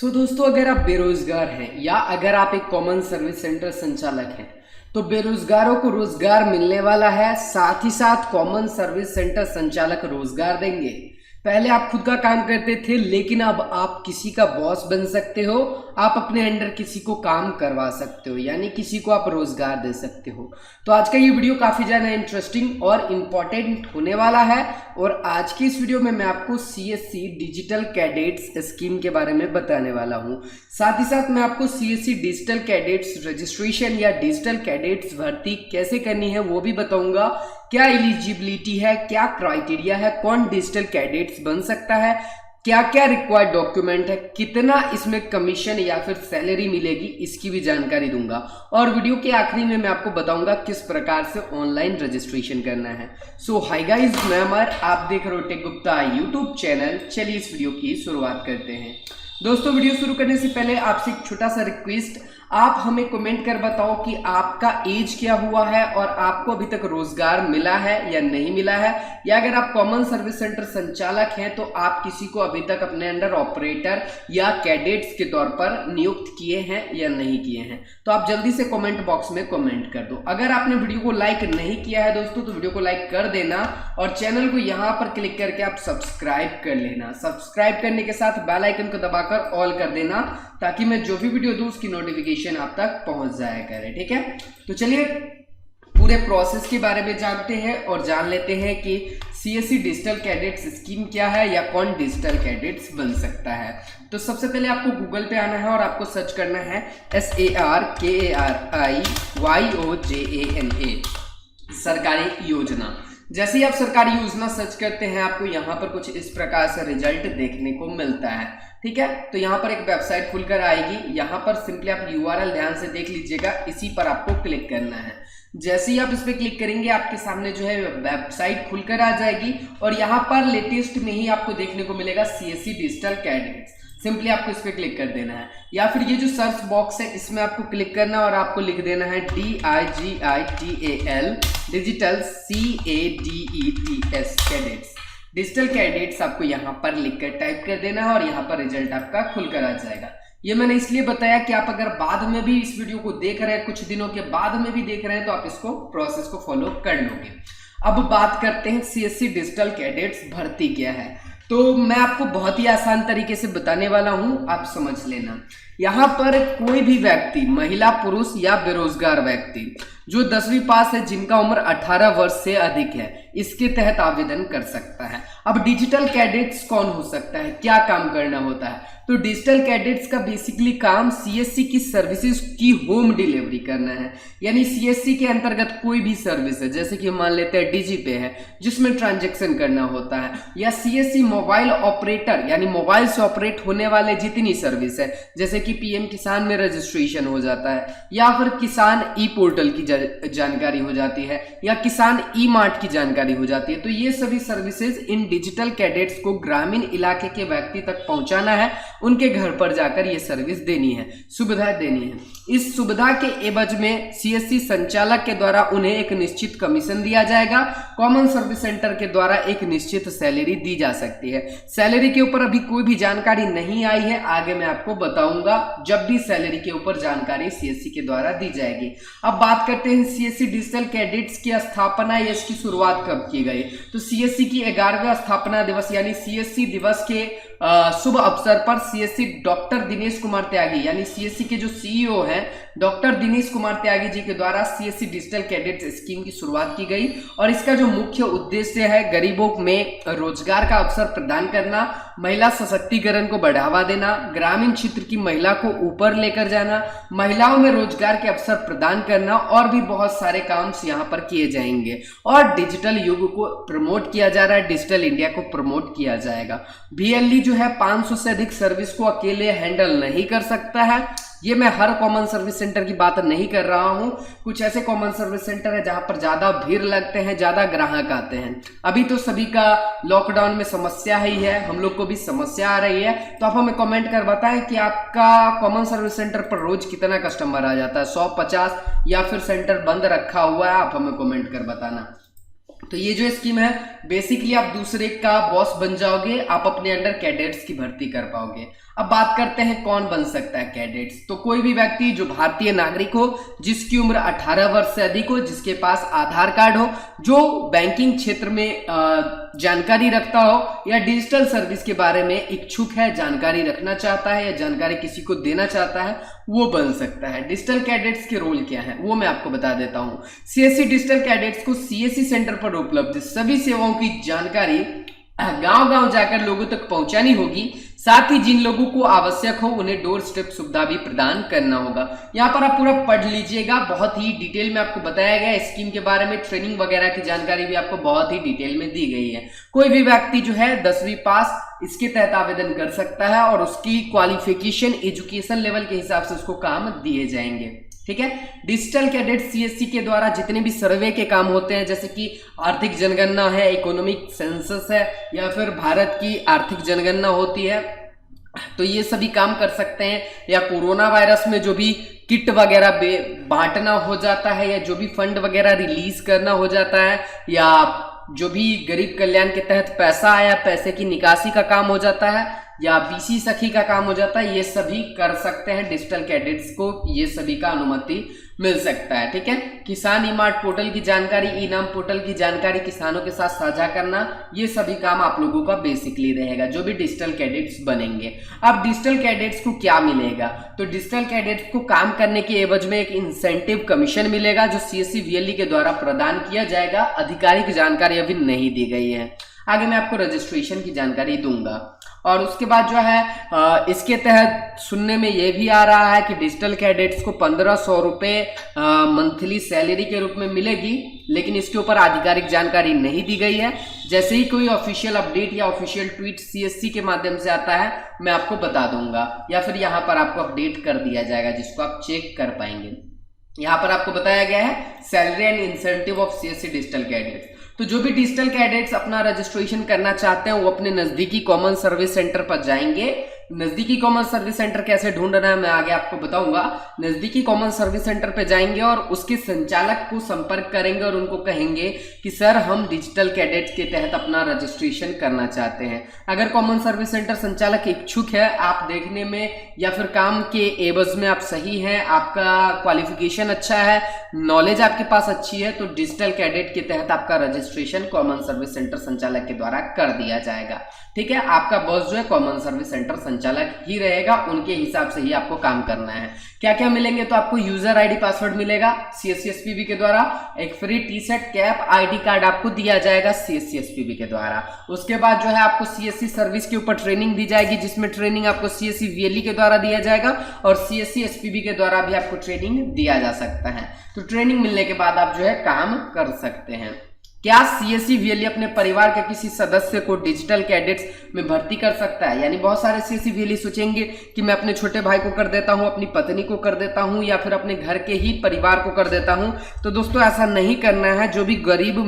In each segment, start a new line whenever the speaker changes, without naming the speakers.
दोस्तों, अगर आप बेरोजगार हैं या अगर आप एक कॉमन सर्विस सेंटर संचालक हैं तो बेरोजगारों को रोजगार मिलने वाला है। साथ ही साथ कॉमन सर्विस सेंटर संचालक रोजगार देंगे। पहले आप खुद का काम करते थे, लेकिन अब आप किसी का बॉस बन सकते हो। आप अपने अंडर किसी को काम करवा सकते हो, यानी किसी को आप रोजगार दे सकते हो। तो आज का ये वीडियो काफी ज्यादा इंटरेस्टिंग और इम्पोर्टेंट होने वाला है। और आज की इस वीडियो में मैं आपको सीएससी डिजिटल कैडेट्स स्कीम के बारे में बताने वाला हूं। साथ ही साथ मैं आपको सीएससी डिजिटल कैडेट्स रजिस्ट्रेशन या डिजिटल कैडेट्स भर्ती कैसे करनी है वो भी बताऊंगा। क्या एलिजिबिलिटी है, क्या क्राइटेरिया है, कौन डिजिटल कैडेट्स बन सकता है, क्या क्या रिक्वायर्ड डॉक्यूमेंट है, कितना इसमें कमीशन या फिर सैलरी मिलेगी, इसकी भी जानकारी दूंगा। और वीडियो के आखिरी में मैं आपको बताऊंगा किस प्रकार से ऑनलाइन रजिस्ट्रेशन करना है। सो हाय गाइस, मैं अमर, आप देख रहे हो टेक गुप्ता यूट्यूब चैनल। चलिए इस वीडियो की शुरुआत करते हैं। दोस्तों, वीडियो शुरू करने से पहले आपसे एक छोटा सा रिक्वेस्ट, आप हमें कमेंट कर बताओ कि आपका एज क्या हुआ है और आपको अभी तक रोजगार मिला है या नहीं मिला है। या अगर आप कॉमन सर्विस सेंटर संचालक हैं तो आप किसी को अभी तक अपने अंडर ऑपरेटर या कैडेट्स के तौर पर नियुक्त किए हैं या नहीं किए हैं। तो आप जल्दी से कमेंट बॉक्स में कमेंट कर दो। अगर आपने वीडियो को लाइक नहीं किया है दोस्तों तो वीडियो को लाइक कर देना और चैनल को यहां पर क्लिक करके आप सब्सक्राइब कर लेना। सब्सक्राइब करने के साथ बेल आइकन को दबाकर ऑल कर देना, ताकि मैं जो भी वीडियो दूं उसकी नोटिफिकेशन आप तक पहुंच जाया करे। ठीक है, तो चलिए पूरे प्रोसेस के बारे में जानते हैं और जान लेते हैं कि सीएससी डिजिटल कैडेट्स स्कीम क्या है या कौन डिजिटल कैडेट्स बन सकता है। तो सबसे पहले आपको गूगल पे आना है और आपको सर्च करना है SARKARIYOJANA सरकारी योजना। जैसे ही आप सरकारी योजना सर्च करते हैं आपको यहाँ पर कुछ इस प्रकार से रिजल्ट देखने को मिलता है। ठीक है, तो यहाँ पर एक वेबसाइट खुलकर आएगी। यहाँ पर सिंपली आप यूआरएल ध्यान से देख लीजिएगा, इसी पर आपको क्लिक करना है। जैसे ही आप इस पर क्लिक करेंगे आपके सामने जो है वेबसाइट खुलकर आ जाएगी और यहाँ पर लेटेस्ट में ही आपको देखने को मिलेगा सीएससी डिजिटल कैडेट्स। सिंपली आपको इस पर क्लिक कर देना है या फिर ये जो सर्च बॉक्स है इसमें आपको क्लिक करना है और आपको लिख देना है DIGITAL digital CADETS cadets. Digital cadets आपको यहाँ पर लिखकर टाइप कर देना है और यहाँ पर रिजल्ट आपका खुलकर आ जाएगा। ये मैंने इसलिए बताया कि आप अगर बाद में भी इस वीडियो को देख रहे हैं, कुछ दिनों के बाद में भी देख रहे हैं, तो आप इसको प्रोसेस को फॉलो कर लोगे। अब बात करते हैं सीएससी डिजिटल कैडेट्स भर्ती क्या है। तो मैं आपको बहुत ही आसान तरीके से बताने वाला हूं, आप समझ लेना। यहाँ पर कोई भी व्यक्ति, महिला, पुरुष या बेरोजगार व्यक्ति जो 10वीं पास है, जिनका उम्र 18 वर्ष से अधिक है, इसके तहत आवेदन कर सकता है। अब डिजिटल कैडेट्स कौन हो सकता है, क्या काम करना होता है? तो डिजिटल कैडेट्स का बेसिकली काम सीएससी की सर्विसेज की होम डिलीवरी करना है। यानी सीएससी के अंतर्गत कोई भी सर्विस है, जैसे कि हम मान लेते हैं डीजीपे है जिसमें ट्रांजैक्शन करना होता है, या सीएससी मोबाइल ऑपरेटर यानी मोबाइल से ऑपरेट होने वाले जितनी सर्विस है, जैसे कि पीएम किसान में रजिस्ट्रेशन हो जाता है, या फिर किसान ई पोर्टल की जानकारी हो जाती है, या किसान ई मार्ट की जानकारी हो जाती है। तो ये सभी सर्विसेज इन डिजिटल कैडेट्स को ग्रामीण इलाके के व्यक्ति तक पहुंचाना है, उनके घर पर जाकर ये सर्विस देनी है, सुविधा देनी है। इस सुविधा के एवज में सीएससी संचालक के द्वारा उन्हें एक निश्चित कमीशन दिया जाएगा। कॉमन सर्विस सेंटर के द्वारा एक निश्चित सैलरी दी जा सकती है। सैलरी के ऊपर अभी कोई भी जानकारी नहीं आई है, आगे मैं आपको बताऊंगा जब भी सैलरी के ऊपर जानकारी सीएससी के द्वारा दी जाएगी। अब बात करते हैं सीएससी डिजिटल कैडेट्स की स्थापना या इसकी शुरुआत कब की गई। तो सीएससी की 11वां स्थापना दिवस यानी सीएससी दिवस के शुभ अवसर पर सीएससी डॉक्टर दिनेश कुमार त्यागी यानी सीएससी के जो सीईओ हैं डॉक्टर दिनेश कुमार त्यागी जी के द्वारा सीएससी डिजिटल कैडेट स्कीम की शुरुआत की गई। और इसका जो मुख्य उद्देश्य है गरीबों में रोजगार का अवसर प्रदान करना, महिला सशक्तिकरण को बढ़ावा देना, ग्रामीण क्षेत्र की महिला को ऊपर लेकर जाना, महिलाओं में रोजगार के अवसर प्रदान करना और भी बहुत सारे काम यहाँ पर किए जाएंगे। और डिजिटल युग को प्रमोट किया जा रहा है, डिजिटल इंडिया को प्रमोट किया जाएगा। बीएलई जो है 500 से अधिक सर्विस को अकेले हैंडल नहीं कर सकता है। ये मैं हर कॉमन सर्विस सेंटर की बात नहीं कर रहा हूं, कुछ ऐसे कॉमन सर्विस सेंटर है जहां पर ज्यादा भीड़ लगते हैं, ज्यादा ग्राहक आते हैं। अभी तो सभी का लॉकडाउन में समस्या ही है, हम लोग को भी समस्या आ रही है। तो आप हमें कमेंट कर बताएं कि आपका कॉमन सर्विस सेंटर पर रोज कितना कस्टमर आ जाता है, 100, 50 या फिर सेंटर बंद रखा हुआ है, आप हमें कमेंट कर बताना। तो ये जो स्कीम है बेसिकली आप दूसरे का बॉस बन जाओगे, आप अपने अंडर कैडेट्स की भर्ती कर पाओगे। अब बात करते हैं कौन बन सकता है कैडेट्स। तो कोई भी व्यक्ति जो भारतीय नागरिक हो, जिसकी उम्र 18 वर्ष से अधिक हो, जिसके पास आधार कार्ड हो, जो बैंकिंग क्षेत्र में जानकारी रखता हो या डिजिटल सर्विस के बारे में इच्छुक है, जानकारी रखना चाहता है या जानकारी किसी को देना चाहता है, वो बन सकता है। डिजिटल कैडेट्स के रोल क्या है वो मैं आपको बता देता हूं। सीएससी डिजिटल कैडेट्स को सीएससी सेंटर पर उपलब्ध सभी सेवाओं की जानकारी गांव-गांव जाकर लोगों तक पहुंचानी होगी। साथ ही जिन लोगों को आवश्यक हो उन्हें डोर स्टेप सुविधा भी प्रदान करना होगा। यहाँ पर आप पूरा पढ़ लीजिएगा, बहुत ही डिटेल में आपको बताया गया है स्कीम के बारे में। ट्रेनिंग वगैरह की जानकारी भी आपको बहुत ही डिटेल में दी गई है। कोई भी व्यक्ति जो है 10वीं पास इसके तहत आवेदन कर सकता है और उसकी क्वालिफिकेशन एजुकेशन लेवल के हिसाब से उसको काम दिए जाएंगे। ठीक है। डिजिटल कैडेट सीएससी के द्वारा जितने भी सर्वे के काम होते हैं, जैसे कि आर्थिक जनगणना है, इकोनॉमिक सेंसस है, या फिर भारत की आर्थिक जनगणना होती है, तो ये सभी काम कर सकते हैं। या कोरोना वायरस में जो भी किट वगैरह बांटना हो जाता है, या जो भी फंड वगैरह रिलीज करना हो जाता है, या जो भी गरीब कल्याण के तहत पैसा आया, पैसे की निकासी का काम हो जाता है, या बीसी सखी का काम हो जाता है, ये सभी कर सकते हैं। डिजिटल कैडेट्स को ये सभी का अनुमति मिल सकता है। ठीक है। किसान ई मार्ट पोर्टल की जानकारी, ई नाम पोर्टल की जानकारी किसानों के साथ साझा करना, ये सभी काम आप लोगों का बेसिकली रहेगा जो भी डिजिटल कैडेट्स बनेंगे। अब डिजिटल कैडेट्स को क्या मिलेगा? तो डिजिटल कैडेट्स को काम करने के एवज में एक इंसेंटिव कमीशन मिलेगा जो सीएससी वीएलई के द्वारा प्रदान किया जाएगा। आधिकारिक जानकारी अभी नहीं दी गई है। आगे मैं आपको रजिस्ट्रेशन की जानकारी दूंगा। और उसके बाद जो है इसके तहत सुनने में यह भी आ रहा है कि डिजिटल कैडेट्स को 1500 रुपए मंथली सैलरी के रूप में मिलेगी, लेकिन इसके ऊपर आधिकारिक जानकारी नहीं दी गई है। जैसे ही कोई ऑफिशियल अपडेट या ऑफिशियल ट्वीट सीएससी के माध्यम से आता है मैं आपको बता दूंगा, या फिर यहाँ पर आपको अपडेट कर दिया जाएगा जिसको आप चेक कर पाएंगे। यहाँ पर आपको बताया गया है salary and incentive of CSC digital cadets. तो जो भी डिजिटल कैडेट्स अपना रजिस्ट्रेशन करना चाहते हैं वो अपने नजदीकी कॉमन सर्विस सेंटर पर जाएंगे। नजदीकी कॉमन सर्विस सेंटर कैसे ढूंढना है मैं आगे आपको बताऊंगा। नजदीकी कॉमन सर्विस सेंटर पे जाएंगे और उसके संचालक को संपर्क करेंगे और उनको कहेंगे कि सर हम डिजिटल कैडेट्स के तहत अपना रजिस्ट्रेशन करना चाहते हैं। अगर कॉमन सर्विस सेंटर संचालक इच्छुक है, आप देखने में या फिर काम के एवज में आप सही हैं, आपका क्वालिफिकेशन अच्छा है, नॉलेज आपके पास अच्छी है, तो डिजिटल कैडेट के तहत आपका रजिस्ट्रेशन कॉमन सर्विस सेंटर संचालक के द्वारा कर दिया जाएगा। ठीक है। आपका बॉस जो है कॉमन सर्विस सेंटर संचालक ही रहेगा, उनके हिसाब से ही आपको काम करना है। क्या क्या मिलेंगे? तो आपको यूजर आईडी पासवर्ड मिलेगा सीएससी एसपीबी के द्वारा, एक free T shirt cap ID card आपको दिया जाएगा सीएससी एसपीबी के द्वारा। उसके बाद जो है आपको सीएससी सर्विस के ऊपर ट्रेनिंग दी जाएगी, जिसमें ट्रेनिंग आपको सीएससी वीएलई के द्वारा दिया जाएगा और सीएससी एसपीबी के द्वारा भी आपको ट्रेनिंग दिया जा सकता है। तो ट्रेनिंग मिलने के बाद आप जो है काम कर सकते हैं। क्या सीएससी वीएलई अपने परिवार के किसी सदस्य को डिजिटल कैडेट्स में भर्ती कर सकता है? यानी बहुत सारे सीएससी वीएलई सोचेंगे कि मैं अपने छोटे भाई को कर देता हूं, अपनी पत्नी को कर देता हूं, या फिर अपने घर के ही परिवार को कर देता हूं। तो दोस्तों ऐसा नहीं करना है। जो भी गरीब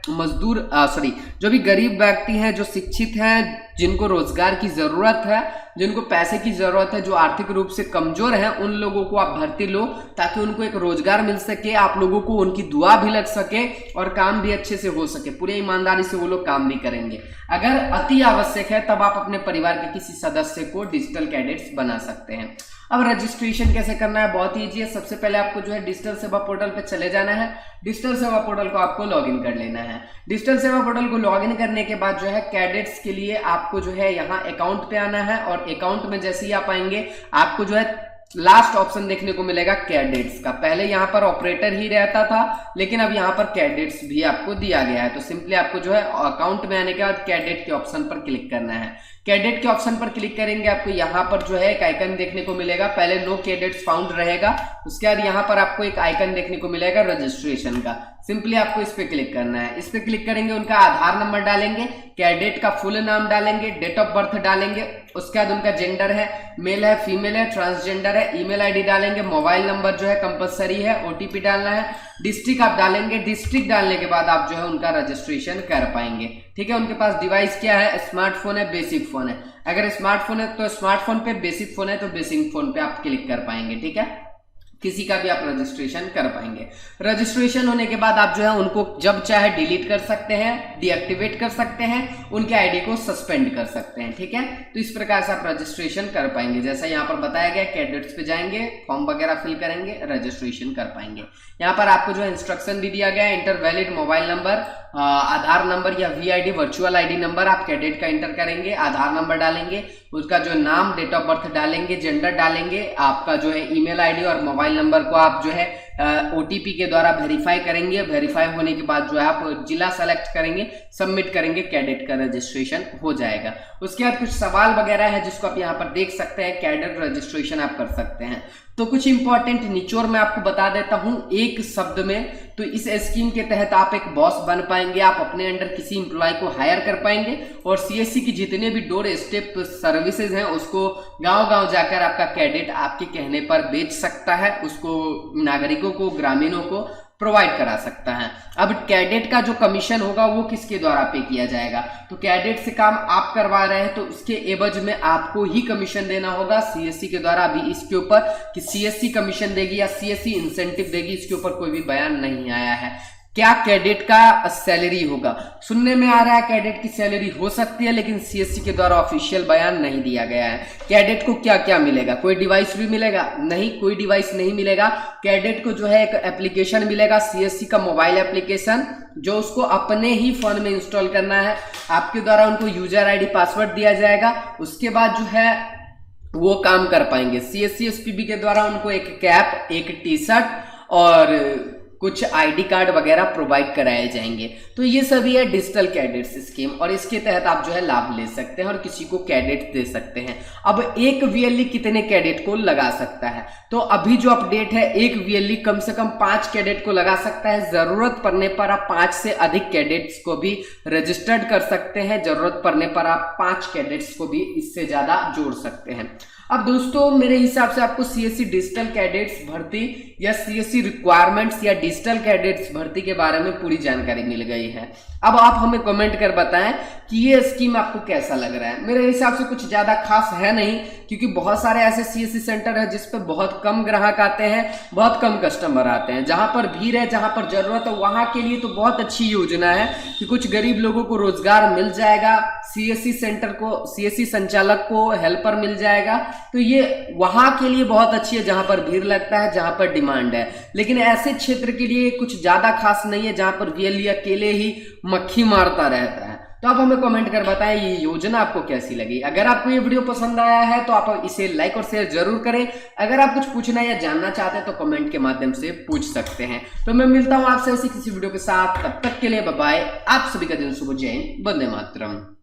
जो भी गरीब व्यक्ति हैं, जो शिक्षित हैं, जिनको रोजगार की जरूरत है, जिनको पैसे की जरूरत है, जो आर्थिक रूप से कमजोर हैं, उन लोगों को आप भर्ती लो ताकि उनको एक रोजगार मिल सके, आप लोगों को उनकी दुआ भी लग सके और काम भी अच्छे से हो सके। पूरी ईमानदारी से वो लोग काम भी करेंगे। अगर अति आवश्यक है तब आप अपने परिवार के किसी सदस्य को डिजिटल कैडेट्स बना सकते हैं। अब रजिस्ट्रेशन कैसे करना है? बहुत ईजी है। सबसे पहले आपको जो है डिजिटल सेवा पोर्टल पे चले जाना है। डिजिटल सेवा पोर्टल को आपको लॉगिन कर लेना है। डिजिटल सेवा पोर्टल को लॉगिन करने के बाद जो है कैडेट्स के लिए आपको जो है यहाँ अकाउंट पे आना है, और अकाउंट में जैसे ही आप आएंगे आपको जो है लास्ट ऑप्शन देखने को मिलेगा कैडेट्स का। पहले यहाँ पर ऑपरेटर ही रहता था, लेकिन अब यहाँ पर कैडेट्स भी आपको दिया गया है। तो सिंपली आपको जो है अकाउंट में आने के बाद कैडेट के ऑप्शन पर क्लिक करना है। कैडेट के ऑप्शन पर क्लिक करेंगे आपको यहाँ पर जो है एक आइकन देखने को मिलेगा। पहले नो कैडेट्स फाउंड रहेगा, उसके बाद यहाँ पर आपको एक आइकन देखने को मिलेगा रजिस्ट्रेशन का। सिंपली आपको इस पे क्लिक करना है। इस पे क्लिक करेंगे, उनका आधार नंबर डालेंगे, कैडेट का फुल नाम डालेंगे, डेट ऑफ बर्थ डालेंगे, उसके बाद उनका जेंडर है, मेल है, फीमेल है, ट्रांसजेंडर है, ईमेल आईडी डालेंगे, मोबाइल नंबर जो है कंपलसरी है, ओटीपी डालना है, डिस्ट्रिक्ट आप डालेंगे। डिस्ट्रिक्ट डालने के बाद आप जो है उनका रजिस्ट्रेशन कर पाएंगे। ठीक है। उनके पास डिवाइस क्या है? स्मार्टफोन है, बेसिक फोन है। अगर स्मार्टफोन है तो स्मार्टफोन पे, बेसिक फोन है तो बेसिक फोन पे आप क्लिक कर पाएंगे। ठीक है। किसी का भी आप रजिस्ट्रेशन कर पाएंगे। रजिस्ट्रेशन होने के बाद आप जो है उनको जब चाहे डिलीट कर सकते हैं, डीएक्टिवेट कर सकते हैं, उनके आईडी को सस्पेंड कर सकते हैं। ठीक है, तो इस प्रकार से आप रजिस्ट्रेशन कर पाएंगे। जैसा यहाँ पर बताया गया, कैडेट्स पे जाएंगे, फॉर्म वगैरह फिल करेंगे, रजिस्ट्रेशन कर पाएंगे। यहाँ पर आपको जो है इंस्ट्रक्शन भी दिया गया है, इंटर वैलिड मोबाइल नंबर, आधार नंबर या वीआईडी वर्चुअल आईडी नंबर आप कैडेट का इंटर करेंगे, आधार नंबर डालेंगे, उसका जो नाम, डेट ऑफ बर्थ डालेंगे, जेंडर डालेंगे, आपका जो है ईमेल आईडी और मोबाइल नंबर को आप जो है ओटीपी के द्वारा वेरीफाई करेंगे। वेरीफाई होने के बाद जो है आप जिला सेलेक्ट करेंगे, सबमिट करेंगे, कैडेट का रजिस्ट्रेशन हो जाएगा। उसके बाद कुछ सवाल वगैरह है जिसको आप यहाँ पर देख सकते हैं, कैडेट रजिस्ट्रेशन आप कर सकते हैं। तो कुछ इंपॉर्टेंट निचोड़ मैं आपको बता देता हूं एक शब्द में। तो इस स्कीम के तहत आप एक बॉस बन पाएंगे, आप अपने अंडर किसी इंप्लॉय को हायर कर पाएंगे और सीएससी की जितने भी डोर स्टेप सर्विसेज हैं उसको गांव-गांव जाकर आपका कैडेट आपके कहने पर बेच सकता है, उसको नागरिकों को, ग्रामीणों को प्रोवाइड करा सकता है। अब कैडेट का जो कमीशन होगा वो किसके द्वारा पे किया जाएगा? तो कैडेट से काम आप करवा रहे हैं तो उसके एवज में आपको ही कमीशन देना होगा सीएससी के द्वारा। अभी इसके ऊपर कि सीएससी कमीशन देगी या सीएससी इंसेंटिव देगी, इसके ऊपर कोई भी बयान नहीं आया है। क्या कैडेट का सैलरी होगा? सुनने में आ रहा है कैडेट की सैलरी हो सकती है, लेकिन सीएससी के द्वारा ऑफिशियल बयान नहीं दिया गया है। कैडेट को क्या क्या मिलेगा? कोई डिवाइस भी मिलेगा? नहीं, कोई डिवाइस नहीं मिलेगा। कैडेट को जो है एक एप्लीकेशन मिलेगा, सीएससी का मोबाइल एप्लीकेशन, जो उसको अपने ही फोन में इंस्टॉल करना है। आपके द्वारा उनको यूजर आईडी पासवर्ड दिया जाएगा, उसके बाद जो है वो काम कर पाएंगे। सीएससी एसपीबी के द्वारा उनको एक कैप, एक टी शर्ट और कुछ आईडी कार्ड वगैरह प्रोवाइड कराए जाएंगे। तो ये सभी है डिजिटल कैडेट्स स्कीम और इसके तहत आप जो है लाभ ले सकते हैं और किसी को कैडेट दे सकते हैं। अब एक वीएलई कितने कैडेट को लगा सकता है? तो अभी जो अपडेट है, एक वीएलई कम से कम 5 कैडेट को लगा सकता है। जरूरत पड़ने पर आप 5 से अधिक कैडेट्स को भी रजिस्टर्ड कर सकते हैं। जरूरत पड़ने पर आप 5 कैडेट्स को भी इससे ज्यादा जोड़ सकते हैं। अब दोस्तों मेरे हिसाब से आपको सीएससी डिजिटल कैडेट्स भर्ती या सीएससी रिक्वायरमेंट्स या डिजिटल कैडेट्स भर्ती के बारे में पूरी जानकारी मिल गई है। अब आप हमें कमेंट कर बताएं कि ये स्कीम आपको कैसा लग रहा है। मेरे हिसाब से कुछ ज्यादा खास है नहीं, क्योंकि बहुत सारे ऐसे सीएससी सेंटर है जिस पे बहुत कम ग्राहक आते हैं, बहुत कम कस्टमर आते हैं। जहां पर भीड़ है, जहां पर जरूरत है, वहां के लिए तो बहुत अच्छी योजना है कि कुछ गरीब लोगों को रोजगार मिल जाएगा, सीएससी सेंटर को, सीएससी संचालक को हेल्पर मिल जाएगा। तो ये वहां के लिए बहुत अच्छी है जहां पर भीड़ लगता है, जहां पर डिमांड है। लेकिन ऐसे क्षेत्र के लिए कुछ ज्यादा खास नहीं है जहां पर वीएलई अकेले ही मक्खी मारता रहता है। तो आप हमें कमेंट कर बताएं ये योजना आपको कैसी लगी। अगर आपको ये वीडियो पसंद आया है तो आप इसे लाइक और शेयर जरूर करें। अगर आप कुछ पूछना या जानना चाहते हैं तो कमेंट के माध्यम से पूछ सकते हैं। तो मैं मिलता हूं आपसे ऐसी किसी वीडियो के साथ, तब तक के लिए बाय बाय। आप सभी का दिन शुभ, जय हिंद, वंदे मातरम।